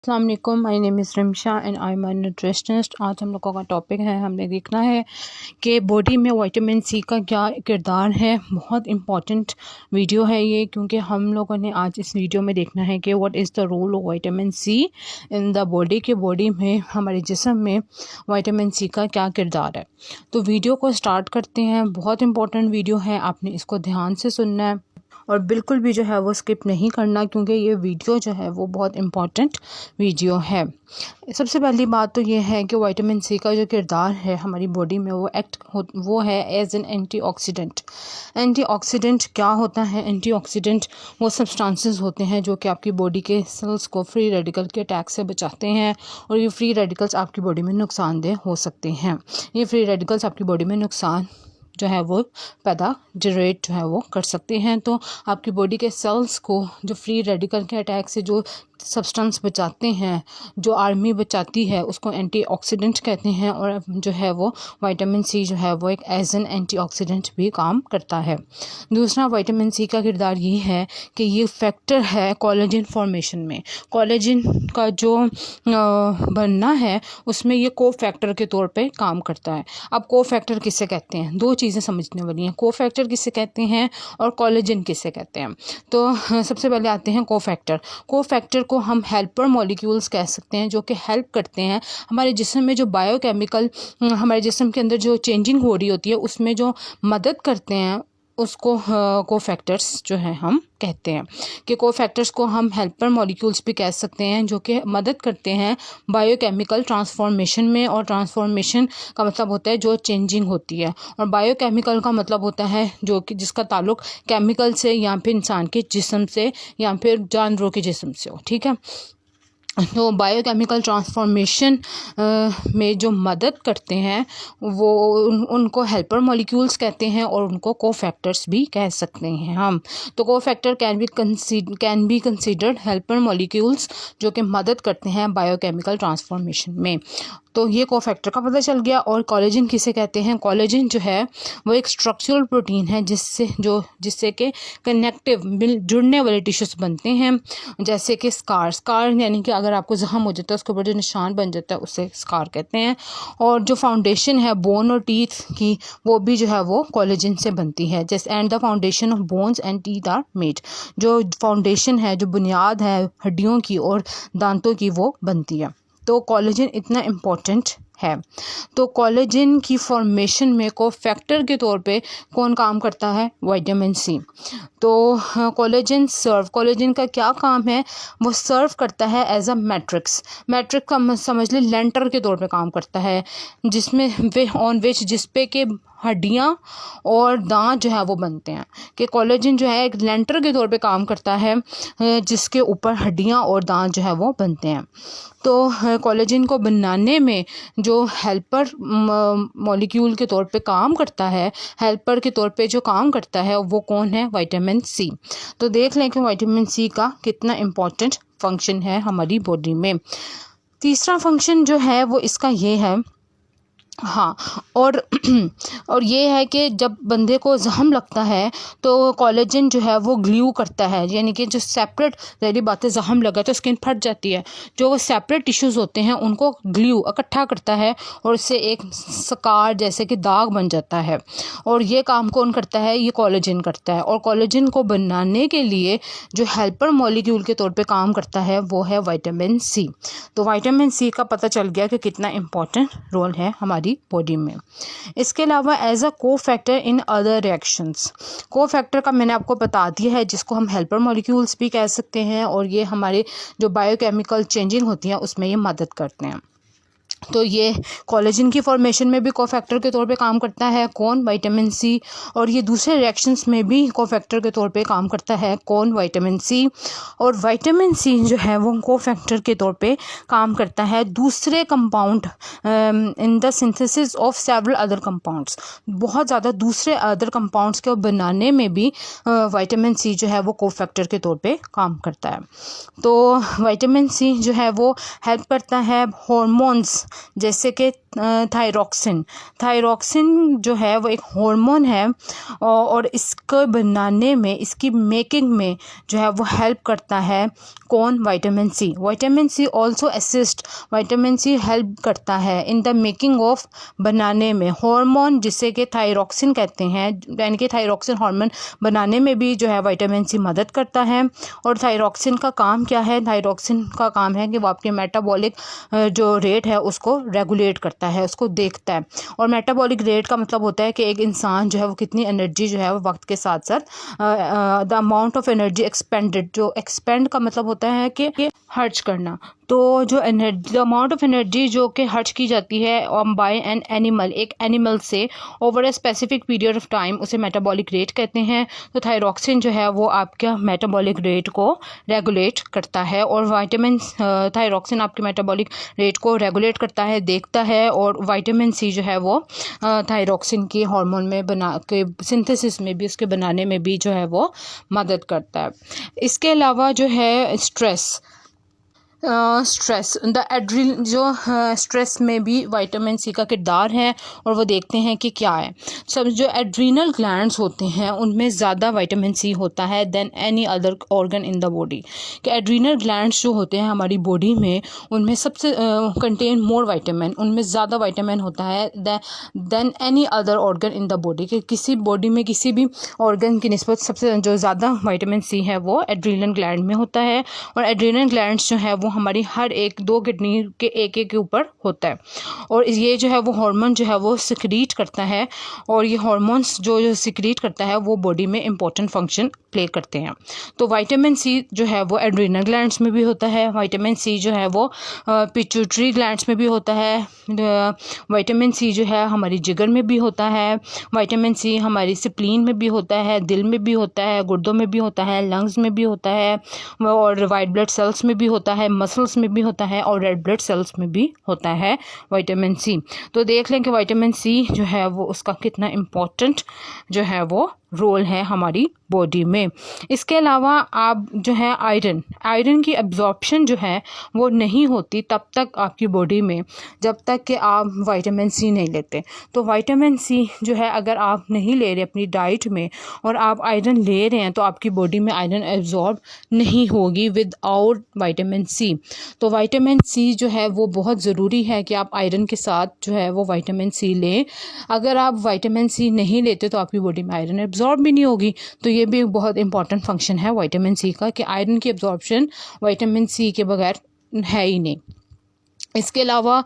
अस्सलाम वालेकुम, my name is Rimsha and I am a nutritionist. आज हम लोगों का टॉपिक है, हमने देखना है कि बॉडी में विटामिन सी का क्या किरदार है। बहुत इम्पॉर्टेंट वीडियो है ये, क्योंकि हम लोगों ने आज इस वीडियो में देखना है कि what is the role of vitamin C in the body, के बॉडी में हमारे जिस्म में विटामिन सी का क्या किरदार है। तो वीडियो को स्टार्ट करते हैं। बहुत इंपॉर्टेंट वीडियो है, आपने इसको ध्यान से सुनना है और बिल्कुल भी जो है वो स्किप नहीं करना, क्योंकि ये वीडियो जो है वो बहुत इम्पॉर्टेंट वीडियो है। सबसे पहली बात तो ये है कि विटामिन सी का जो किरदार है हमारी बॉडी में वो है एज एन एंटीऑक्सीडेंट। एंटीऑक्सीडेंट क्या होता है? एंटीऑक्सीडेंट वो सब्सटेंसेस होते हैं जो कि आपकी बॉडी के सेल्स को फ्री रेडिकल के अटैक से बचाते हैं, और ये फ्री रेडिकल्स आपकी बॉडी में नुकसानदेह हो सकते हैं। ये फ्री रेडिकल्स आपकी बॉडी में नुकसान जो है वो पैदा जनरेट जो है वो कर सकते हैं। तो आपकी बॉडी के सेल्स को जो फ्री रेडिकल के अटैक से जो सब्सटेंस बचाते हैं, जो आर्मी बचाती है, उसको एंटीऑक्सीडेंट कहते हैं। और जो है वो विटामिन सी जो है वो एक एज एन एंटीऑक्सीडेंट भी काम करता है। दूसरा, विटामिन सी का किरदार ये है कि ये फैक्टर है कोलेजन फॉर्मेशन में। कोलेजन का जो बनना है उसमें ये को फैक्टर के तौर पे काम करता है। अब को फैक्टर किसे कहते हैं? दो चीज़ें समझने वाली हैं। को फैक्टर किसे कहते हैं और कोलेजन किसे कहते हैं? तो सबसे पहले आते हैं को फैक्टर। को फैक्टर को हम हेल्पर मॉलिक्यूल्स कह सकते हैं, जो कि हेल्प करते हैं हमारे जिस्म में जो बायोकेमिकल हमारे जिस्म के अंदर जो चेंजिंग हो रही होती है उसमें जो मदद करते हैं, उसको को फैक्टर्स जो है हम कहते हैं। कि को फैक्टर्स को हम हेल्पर मॉलिक्यूल्स भी कह सकते हैं, जो कि मदद करते हैं बायोकेमिकल ट्रांसफॉर्मेशन में। और ट्रांसफॉर्मेशन का मतलब होता है जो चेंजिंग होती है, और बायोकेमिकल का मतलब होता है जो कि जिसका ताल्लुक केमिकल से या फिर इंसान के जिस्म से या फिर जानवरों के जिस्म से हो। ठीक है, तो बायोकेमिकल ट्रांसफॉर्मेशन में जो मदद करते हैं वो उनको हेल्पर मॉलिक्यूल्स कहते हैं, और उनको कोफैक्टर्स भी कह सकते हैं हम। तो cofactor can be considered helper molecules जो कि मदद करते हैं बायोकेमिकल ट्रांसफॉर्मेशन में। तो ये कोफैक्टर का पता चल गया। और कोलेजन किसे कहते हैं? कोलेजन जो है वो एक स्ट्रक्चरल प्रोटीन है जिससे कि कनेक्टिव जुड़ने वाले टिश्यूज बनते हैं, जैसे कि स्कार यानी कि अगर आपको जख्म हो जाता है उसके ऊपर जो निशान बन जाता है उसे स्कार कहते हैं। और जो फाउंडेशन है बोन और टीथ की, वो भी जो है वो कोलेजन से बनती है। जैसे and the foundation of bones and teeth are made, जो फाउंडेशन है, जो बुनियाद है हड्डियों की और दांतों की, वो बनती है। तो कोलेजन इतना इम्पोर्टेंट है। तो कोलेजन की फॉर्मेशन में को फैक्टर के तौर पे कौन काम करता है? Vitamin C. तो कोलेजन का क्या काम है? वो सर्व करता है एज अ मैट्रिक्स का समझ ले लेंटर के तौर पे काम करता है, जिसमें जिस पे के हड्डियाँ और दांत जो है वो बनते हैं। कि कोलेजन जो है एक लेंटर के तौर पे काम करता है, जिसके ऊपर हड्डियाँ और दांत जो है वो बनते हैं। तो कोलेजन को बनाने में जो हेल्पर मॉलिक्यूल के तौर पे काम करता है, हेल्पर के तौर पे जो काम करता है, वो कौन है? Vitamin C. तो देख लें कि विटामिन सी का कितना इम्पोर्टेंट फंक्शन है हमारी बॉडी में। तीसरा फंक्शन जो है वो इसका ये है, हाँ, और ये है कि जब बंदे को जख्म लगता है तो कोलेजन जो है वो ग्लू करता है, यानी कि जो सेपरेट, जहरी बात है, जख्म लगा तो स्किन फट जाती है, जो वो सेपरेट टिश्यूज़ होते हैं उनको ग्लू इकट्ठा करता है और उससे एक स्कार जैसे कि दाग बन जाता है। और ये काम कौन करता है? ये कोलेजन करता है। और कोलेजन को बनाने के लिए जो हेल्पर मॉलिक्यूल के तौर पे काम करता है वो है विटामिन सी। तो विटामिन सी का पता चल गया कि कितना इम्पोर्टेंट रोल है हमारी बॉडी में। इसके अलावा एज अ को फैक्टर इन अदर रिएक्शंस, को फैक्टर का मैंने आपको बता दिया है, जिसको हम हेल्पर मॉलिक्यूल्स भी कह सकते हैं, और ये हमारे जो बायोकेमिकल चेंजिंग होती हैं उसमें ये मदद करते हैं। तो ये कोलेजन की फॉर्मेशन में भी कोफैक्टर के तौर पे काम करता है, कौन? Vitamin C. और ये दूसरे रिएक्शंस में भी कोफैक्टर के तौर पे काम करता है, कौन? Vitamin C. और विटामिन सी जो है वो कोफैक्टर के तौर पे काम करता है दूसरे compound in the synthesis of several other compounds, बहुत ज़्यादा दूसरे अदर कंपाउंड्स को बनाने में भी विटामिन सी जो है वो कोफैक्टर के तौर पे काम करता है। तो विटामिन सी जो है वो हेल्प करता है हॉर्मोन्स जैसे कि थायरॉक्सिन। थायरॉक्सिन जो है वो एक हार्मोन है और इसको बनाने में, इसकी मेकिंग में जो है वो हेल्प करता है कौन? Vitamin C. Vitamin C also assist, vitamin C help करता है इन द मेकिंग ऑफ, बनाने में हार्मोन जिसे कि थायरॉक्सिन कहते हैं, यानी कि थायरॉक्सिन हार्मोन बनाने में भी जो है विटामिन सी मदद करता है। और थायरॉक्सिन का काम क्या है? थायरॉक्सिन का काम है कि वो आपके मेटाबॉलिक जो रेट है उसको रेगुलेट करता है, उसको देखता है। और मेटाबॉलिक रेट का मतलब होता है कि एक इंसान जो है वो कितनी एनर्जी जो है वो वक्त के साथ साथ the amount of energy expanded, जो एक्सपेंड का मतलब होता है कि खर्च करना, तो जो एनर्जी, अमाउंट ऑफ एनर्जी जो कि खर्च की जाती है बाय एन एनिमल, एक एनिमल से over a specific period of time, उसे मेटाबॉलिक रेट कहते हैं। तो थायरॉक्सिन जो है वो आपका मेटाबॉलिक रेट को रेगुलेट करता है और विटामिन थायरॉक्सिन आपके मेटाबॉलिक रेट को रेगुलेट करता है, देखता है। और विटामिन सी जो है वो थायरॉक्सिन के हार्मोन में बना के सिंथेसिस में भी, उसके बनाने में भी जो है वो मदद करता है। इसके अलावा जो है स्ट्रेस, द एड्रिल, जो स्ट्रेस में भी विटामिन सी का किरदार है और वो देखते हैं कि क्या है। सब जो एड्रीनल ग्लैंड्स होते हैं उनमें ज़्यादा विटामिन सी होता है than any other organ in the body. कि एड्रीनल ग्लैंड्स जो होते हैं हमारी बॉडी में, उनमें सबसे कंटेन मोर विटामिन, उनमें ज़्यादा विटामिन होता है than any other organ in the body. कि किसी बॉडी में किसी भी ऑर्गन की निस्बत सबसे जो ज़्यादा विटामिन सी है वो एड्रीनल ग्लैंड में होता है। और एड्रीनल ग्लैंड्स जो है वो हमारी हर एक, 2 किडनी के एक के ऊपर होता है और ये जो है वो हार्मोन जो है वो सिक्रीट करता है और ये हार्मोन्स जो सिक्रीट करता है वो बॉडी में इंपॉर्टेंट फंक्शन प्ले करते हैं। तो विटामिन सी जो है वो एड्रीनल ग्लैंड्स में भी होता है, विटामिन सी जो है वो पिट्यूटरी ग्लैंड्स में भी होता है, विटामिन सी जो है हमारी जिगर में भी होता है, विटामिन सी हमारी स्प्लीन में भी होता है, दिल में भी होता है, गुर्दों में भी होता है, लंग्स में भी होता है और वाइट ब्लड सेल्स में भी होता है, मसल्स में भी होता है और रेड ब्लड सेल्स में भी होता है विटामिन सी। तो देख लें कि विटामिन सी जो है वो उसका कितना इम्पोर्टेंट जो है वो रोल है हमारी बॉडी में। इसके अलावा आप जो है आयरन की एब्जॉर्प्शन जो है वो नहीं होती तब तक आपकी बॉडी में, जब तक कि आप विटामिन सी नहीं लेते। तो विटामिन सी जो है अगर आप नहीं ले रहे अपनी डाइट में और आप आयरन ले रहे हैं तो आपकी बॉडी में आयरन एब्जॉर्ब नहीं होगी विदाउट विटामिन सी। तो विटामिन सी जो है वो बहुत ज़रूरी है कि आप आयरन के साथ जो है वो विटामिन सी लें। अगर आप विटामिन सी नहीं लेते तो आपकी बॉडी में आयरन एब्जॉर्ब भी नहीं होगी। तो ये भी एक बहुत इंपॉर्टेंट फंक्शन है विटामिन सी का कि आयरन की एब्जॉर्प्शन विटामिन सी के बगैर है ही नहीं। इसके अलावा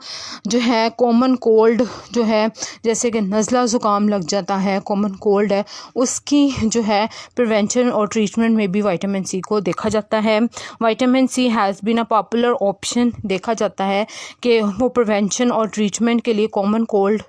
जो है कॉमन कोल्ड जो है, जैसे कि नज़ला ज़ुकाम लग जाता है, कॉमन कोल्ड है, उसकी जो है प्रिवेंशन और ट्रीटमेंट में भी विटामिन सी को देखा जाता है। Vitamin C has been a popular option, देखा जाता है कि वो प्रिवेंशन और ट्रीटमेंट के लिए कॉमन कोल्ड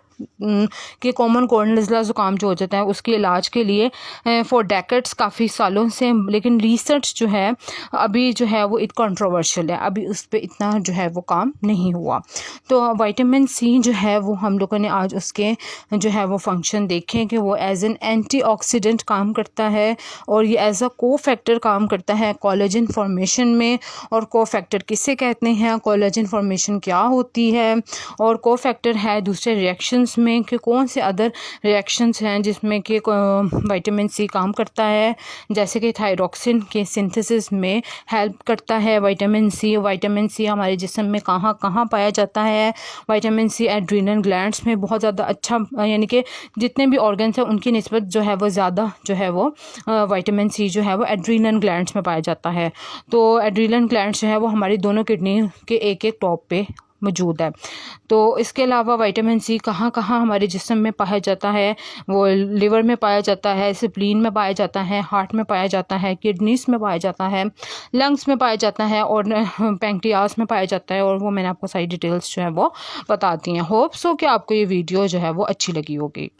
नज़ला ज़ुकाम जो हो जाता है उसके इलाज के लिए फॉर डेकेड्स, काफ़ी सालों से। लेकिन रिसर्च जो है अभी जो है वो कंट्रोवर्शियल है, अभी उस पर इतना जो है वो काम नहीं हुआ। तो विटामिन सी जो है वो हम लोगों ने आज उसके जो है वो फंक्शन देखें कि वो एज एन एंटीऑक्सीडेंट काम करता है और ये एज अ को फैक्टर काम करता है कोलेजन फॉर्मेशन में। और को फैक्टर किसे कहते हैं, कोलेजन फॉर्मेशन क्या होती है, और को फैक्टर है दूसरे रिएक्शन में कि कौन से अदर रिएक्शंस हैं जिसमें कि विटामिन सी काम करता है, जैसे कि थायरॉक्सिन के सिंथेसिस में हेल्प करता है विटामिन सी। विटामिन सी हमारे जिस्म में कहाँ कहाँ पाया जाता है, विटामिन सी एड्रीनल ग्लैंड्स में बहुत ज़्यादा अच्छा, यानी कि जितने भी ऑर्गन्स हैं उनकी निस्बत जो है वो ज़्यादा जो है वो विटामिन सी जो है वो एड्रीनल ग्लैंड्स में पाया जाता है। तो एड्रीनल ग्लैंड्स जो है वो हमारी दोनों किडनी के एक टॉप पे मौजूद है। तो इसके अलावा विटामिन सी कहाँ कहाँ हमारे जिस्म में पाया जाता है, वो लिवर में पाया जाता है, स्प्लीन में पाया जाता है, हार्ट में पाया जाता है, किडनीज में पाया जाता है, लंग्स में पाया जाता है और पैंक्रियास में पाया जाता है। और वो मैंने आपको सारी डिटेल्स जो है वो बताती हैं। होप सो कि आपको ये वीडियो जो है वो अच्छी लगी होगी।